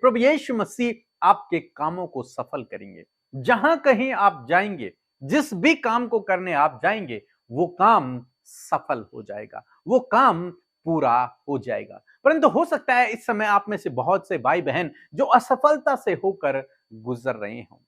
प्रभु यीशु मसीह आपके कामों को सफल करेंगे। जहां कहीं आप जाएंगे, जिस भी काम को करने आप जाएंगे, वो काम सफल हो जाएगा, वो काम पूरा हो जाएगा। परंतु हो सकता है इस समय आप में से बहुत से भाई बहन जो असफलता से होकर गुजर रहे हों,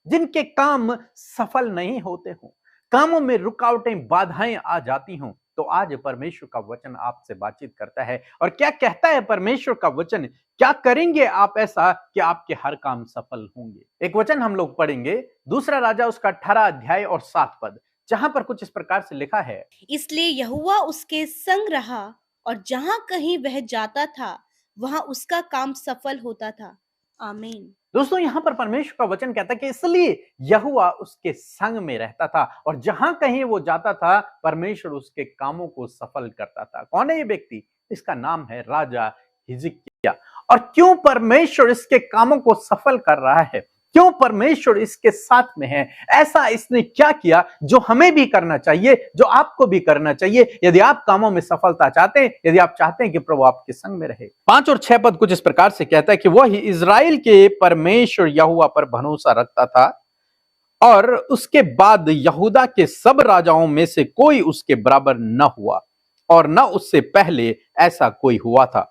जिनके काम सफल नहीं होते हों, कामों में रुकावटें बाधाएं आ जाती हों, तो आज परमेश्वर का वचन आपसे बातचीत करता है। और क्या कहता है परमेश्वर का वचन? क्या करेंगे आप ऐसा कि आपके हर काम सफल होंगे? एक वचन हम लोग पढ़ेंगे, दूसरा राजा उसका 18 अध्याय और 7 पद, जहां पर कुछ इस प्रकार से लिखा है, इसलिए यहोवा उसके संग रहा और जहां कहीं वह जाता था वहां उसका काम सफल होता था। आमीन। दोस्तों यहां पर परमेश्वर का वचन कहता है कि इसलिए यहोवा उसके संग में रहता था और जहां कहीं वो जाता था परमेश्वर उसके कामों को सफल करता था। कौन है ये व्यक्ति? इसका नाम है राजा हिजकिय्याह। और क्यों परमेश्वर इसके कामों को सफल कर रहा है, क्यों परमेश्वर इसके साथ में है, ऐसा इसने क्या किया जो हमें भी करना चाहिए, जो आपको भी करना चाहिए यदि आप कामों में सफलता चाहते हैं, यदि आप चाहते हैं कि प्रभु आपके संग में रहे। 5 और 6 पद कुछ इस प्रकार से कहता है कि वह इजराइल के परमेश्वर यहोवा पर भरोसा रखता था और उसके बाद यहूदा के सब राजाओं में से कोई उसके बराबर न हुआ और न उससे पहले ऐसा कोई हुआ था।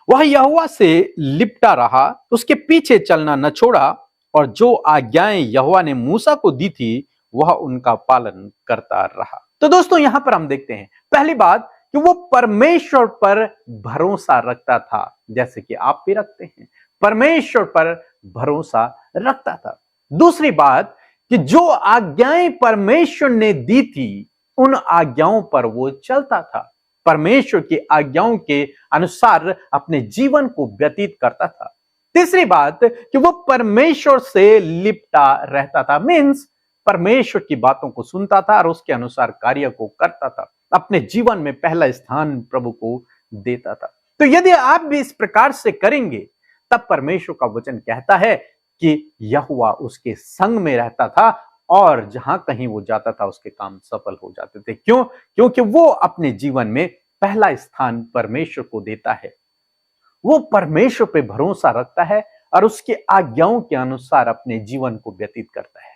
वह यहोवा से लिपटा रहा, उसके पीछे चलना न छोड़ा और जो आज्ञाएं यहोवा ने मूसा को दी थी वह उनका पालन करता रहा। तो दोस्तों यहां पर हम देखते हैं पहली बात कि वो परमेश्वर पर भरोसा रखता था, जैसे कि आप भी रखते हैं, परमेश्वर पर भरोसा रखता था। दूसरी बात कि जो आज्ञाएं परमेश्वर ने दी थी उन आज्ञाओं पर वो चलता था, परमेश्वर की आज्ञाओं के अनुसार अपने जीवन को व्यतीत करता था। तीसरी बात कि वो परमेश्वर से लिपटा रहता था, मीन्स परमेश्वर की बातों को सुनता था और उसके अनुसार कार्य को करता था, अपने जीवन में पहला स्थान प्रभु को देता था। तो यदि आप भी इस प्रकार से करेंगे तब परमेश्वर का वचन कहता है कि यहोवा उसके संग में रहता था और जहां कहीं वो जाता था उसके काम सफल हो जाते थे। क्यों? क्योंकि वो अपने जीवन में पहला स्थान परमेश्वर को देता है, वो परमेश्वर पे भरोसा रखता है और उसके आज्ञाओं के अनुसार अपने जीवन को व्यतीत करता है।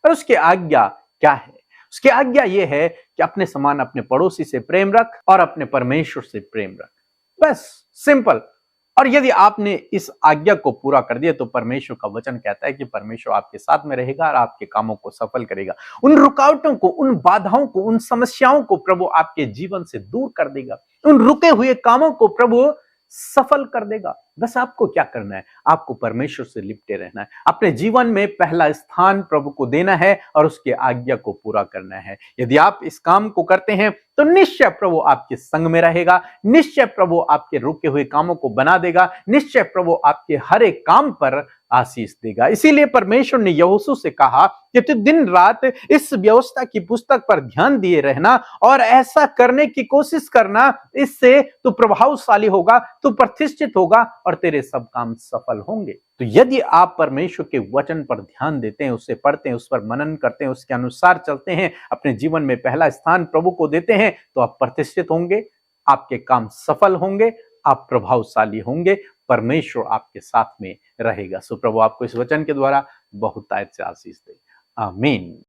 और उसकी आज्ञा क्या है? उसकी आज्ञा यह है कि अपने समान अपने पड़ोसी से प्रेम रख और अपने परमेश्वर से प्रेम रख, बस सिंपल। और यदि आपने इस आज्ञा को पूरा कर दिया तो परमेश्वर का वचन कहता है कि परमेश्वर आपके साथ में रहेगा और आपके कामों को सफल करेगा। उन रुकावटों को, उन बाधाओं को, उन समस्याओं को प्रभु आपके जीवन से दूर कर देगा, उन रुके हुए कामों को प्रभु सफल कर देगा। बस आपको क्या करना है? आपको परमेश्वर से लिपटे रहना है, अपने जीवन में पहला स्थान प्रभु को देना है और उसके आज्ञा को पूरा करना है। यदि आप इस काम को करते हैं तो निश्चय प्रभु आपके संग में रहेगा, निश्चय प्रभु आपके रुके हुए कामों को बना देगा, निश्चय प्रभु आपके हर एक काम पर आशीष देगा। इसीलिए परमेश्वर ने यहोशू से कहा कि तू दिन रात इस व्यवस्था की पुस्तक पर ध्यान दिए रहना और ऐसा करने की कोशिश करना, इससे तू प्रभावशाली होगा, तू प्रतिष्ठित होगा और तेरे सब काम सफल होंगे। तो यदि आप परमेश्वर के वचन पर ध्यान देते हैं, उससे पढ़ते हैं, उस पर मनन करते हैं, उसके अनुसार चलते हैं, अपने जीवन में पहला स्थान प्रभु को देते हैं, तो आप प्रतिष्ठित होंगे, आपके काम सफल होंगे, आप प्रभावशाली होंगे, परमेश्वर आपके साथ में रहेगा। सो प्रभु आपको इस वचन के द्वारा बहुतायत से आशीष दे। आमीन।